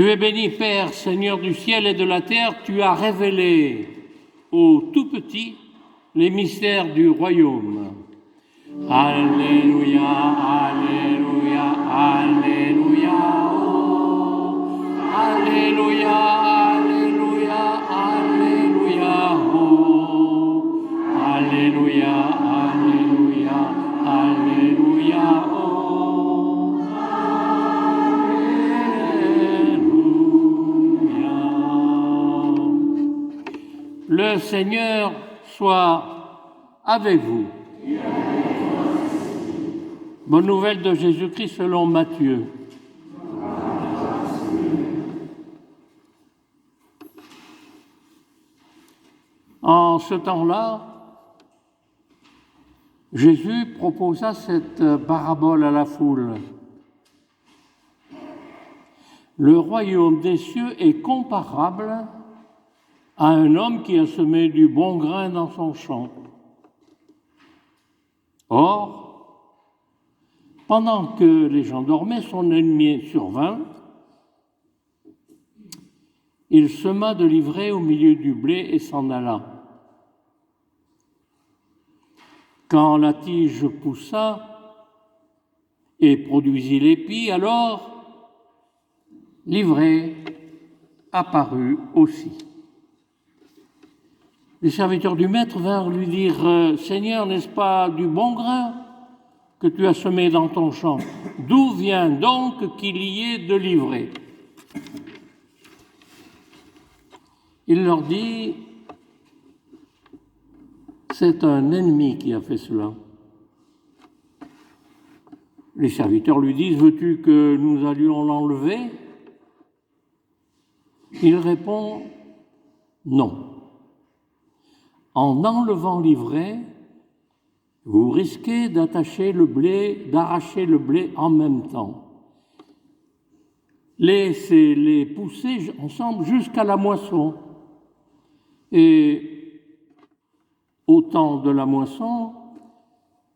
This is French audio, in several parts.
Tu es béni, Père, Seigneur du ciel et de la terre, tu as révélé aux tout-petits les mystères du royaume. Alléluia, Alléluia, Alléluia, oh. Alléluia, Alléluia, Alléluia, oh. Alléluia, Alléluia, Alléluia, oh. Alléluia. Le Seigneur soit avec vous. Bonne nouvelle de Jésus-Christ selon Matthieu. En ce temps-là, Jésus proposa cette parabole à la foule. Le royaume des cieux est comparable à un homme qui a semé du bon grain dans son champ. Or, pendant que les gens dormaient, son ennemi survint. Il sema de l'ivraie au milieu du blé et s'en alla. Quand la tige poussa et produisit l'épi, alors l'ivraie apparut aussi. Les serviteurs du maître vinrent lui dire « Seigneur, n'est-ce pas du bon grain que tu as semé dans ton champ? D'où vient donc qu'il y ait de l'ivraie ?» Il leur dit, c'est un ennemi qui a fait cela. Les serviteurs lui disent, veux-tu que nous allions l'enlever? Il répond, non. En enlevant l'ivraie, vous risquez d'arracher le blé en même temps. Laissez-les pousser ensemble jusqu'à la moisson. Et au temps de la moisson,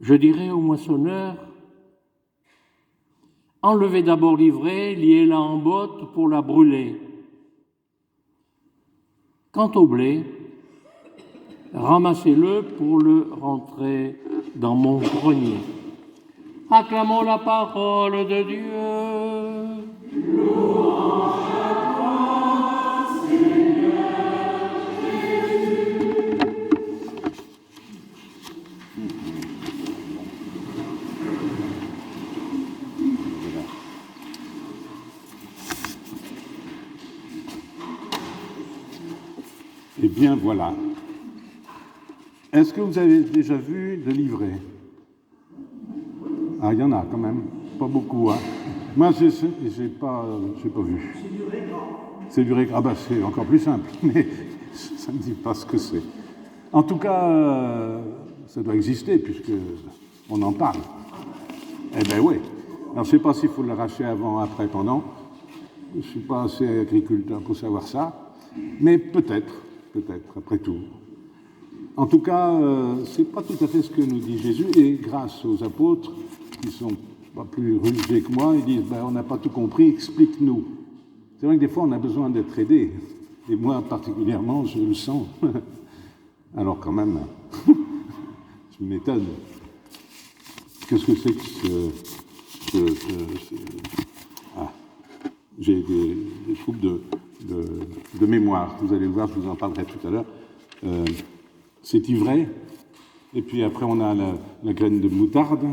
je dirai au moissonneur, enlevez d'abord l'ivraie, liez-la en botte pour la brûler. Quant au blé, ramassez-le pour le rentrer dans mon grenier. Acclamons la parole de Dieu. Louange à toi, Seigneur Jésus. Eh bien, voilà. Est-ce que vous avez déjà vu de l'ivraie? Ah, il y en a quand même, pas beaucoup. Hein. Moi, j'ai pas vu. C'est du récran. C'est du récran. Ah ben, c'est encore plus simple, mais ça ne me dit pas ce que c'est. En tout cas, ça doit exister puisqu'on en parle. Eh bien oui. Alors, je ne sais pas s'il faut l'arracher avant, après, pendant. Je ne suis pas assez agriculteur pour savoir ça, mais peut-être, après tout. En tout cas, ce n'est pas tout à fait ce que nous dit Jésus, et grâce aux apôtres, qui sont pas plus rusés que moi, ils disent on n'a pas tout compris, explique-nous. C'est vrai que des fois, on a besoin d'être aidé, et moi particulièrement, je le sens. Alors quand même, je m'étonne. Qu'est-ce que c'est que Ah, j'ai des troubles de mémoire. Vous allez le voir, je vous en parlerai tout à l'heure. C'est ivraie, et puis après on a la graine de moutarde,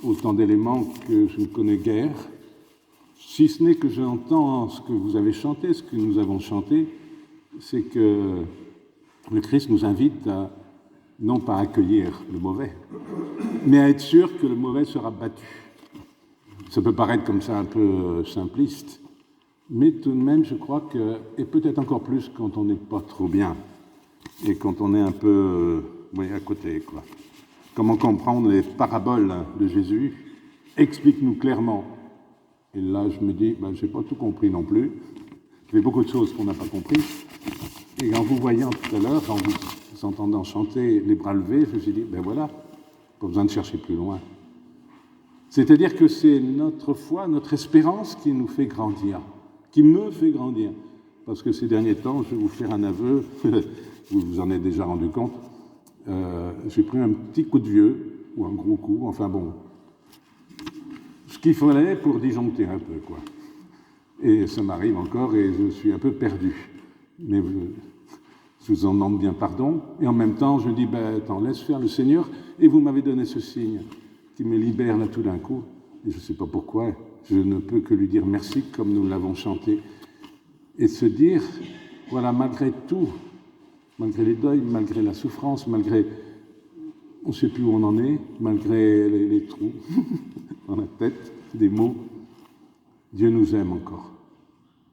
autant d'éléments que je ne connais guère, si ce n'est que j'entends ce que vous avez chanté, ce que nous avons chanté, c'est que le Christ nous invite à non pas accueillir le mauvais, mais à être sûr que le mauvais sera battu. Ça peut paraître comme ça un peu simpliste, mais tout de même je crois que, et peut-être encore plus quand on n'est pas trop bien, et quand on est un peu à côté, quoi. Comment comprendre les paraboles de Jésus? Explique-nous clairement. Et là, je me dis, je n'ai pas tout compris non plus. Il y a beaucoup de choses qu'on n'a pas compris. Et en vous voyant tout à l'heure, en vous entendant chanter les bras levés, je me suis dit, voilà, pas besoin de chercher plus loin. C'est-à-dire que c'est notre foi, notre espérance qui nous fait grandir. qui me fait grandir. Parce que ces derniers temps, je vais vous faire un aveu, vous vous en êtes déjà rendu compte, j'ai pris un petit coup de vieux, ou un gros coup, enfin bon, ce qu'il fallait pour disjoncter un peu, quoi. Et ça m'arrive encore et je suis un peu perdu. Mais je vous en demande bien pardon. Et en même temps, je dis, ben attends, laisse faire le Seigneur. Et vous m'avez donné ce signe qui me libère là tout d'un coup. Et je ne sais pas pourquoi, je ne peux que lui dire merci comme nous l'avons chanté. Et se dire, voilà, malgré tout, malgré les deuils, malgré la souffrance, malgré, on ne sait plus où on en est, malgré les trous dans la tête, des mots, Dieu nous aime encore.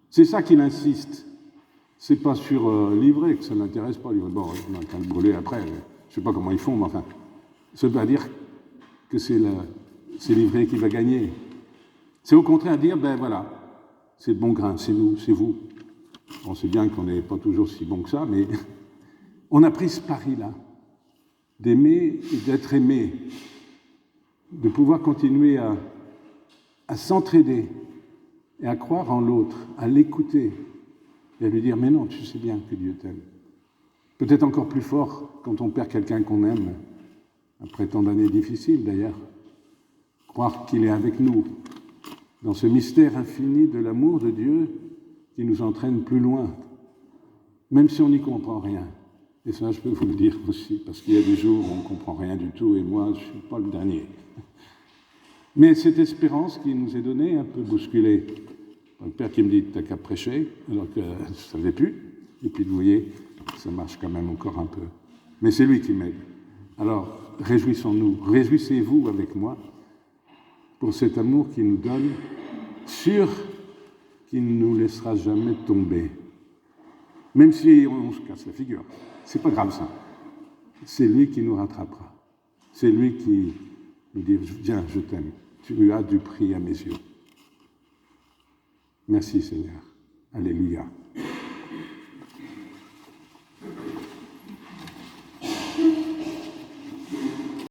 C'est ça qu'il insiste. C'est pas sur livrer, que ça ne l'intéresse pas. Bon, on a qu'à le brûler après. Je ne sais pas comment ils font, mais enfin, ça ne veut pas dire que c'est livré qui va gagner. C'est au contraire dire, ben voilà, c'est le bon grain, c'est nous, c'est vous. On sait bien qu'on n'est pas toujours si bon que ça, mais on a pris ce pari-là, d'aimer et d'être aimé, de pouvoir continuer à s'entraider et à croire en l'autre, à l'écouter et à lui dire « Mais non, tu sais bien que Dieu t'aime ». Peut-être encore plus fort quand on perd quelqu'un qu'on aime, après tant d'années difficiles d'ailleurs. Croire qu'il est avec nous, dans ce mystère infini de l'amour de Dieu qui nous entraîne plus loin, même si on n'y comprend rien. Et ça, je peux vous le dire aussi, parce qu'il y a des jours où on ne comprend rien du tout, et moi, je ne suis pas le dernier. Mais cette espérance qui nous est donnée, un peu bousculée, le père qui me dit « t'as qu'à prêcher », alors que je ne savais plus, et puis vous voyez, ça marche quand même encore un peu. Mais c'est lui qui m'aide. Alors, réjouissons-nous, réjouissez-vous avec moi pour cet amour qu'il nous donne, sûr qu'il ne nous laissera jamais tomber. Même si on se casse la figure. C'est pas grave ça. C'est lui qui nous rattrapera. C'est lui qui nous dit « Viens, je t'aime. Tu as du prix à mes yeux. » Merci Seigneur. Alléluia.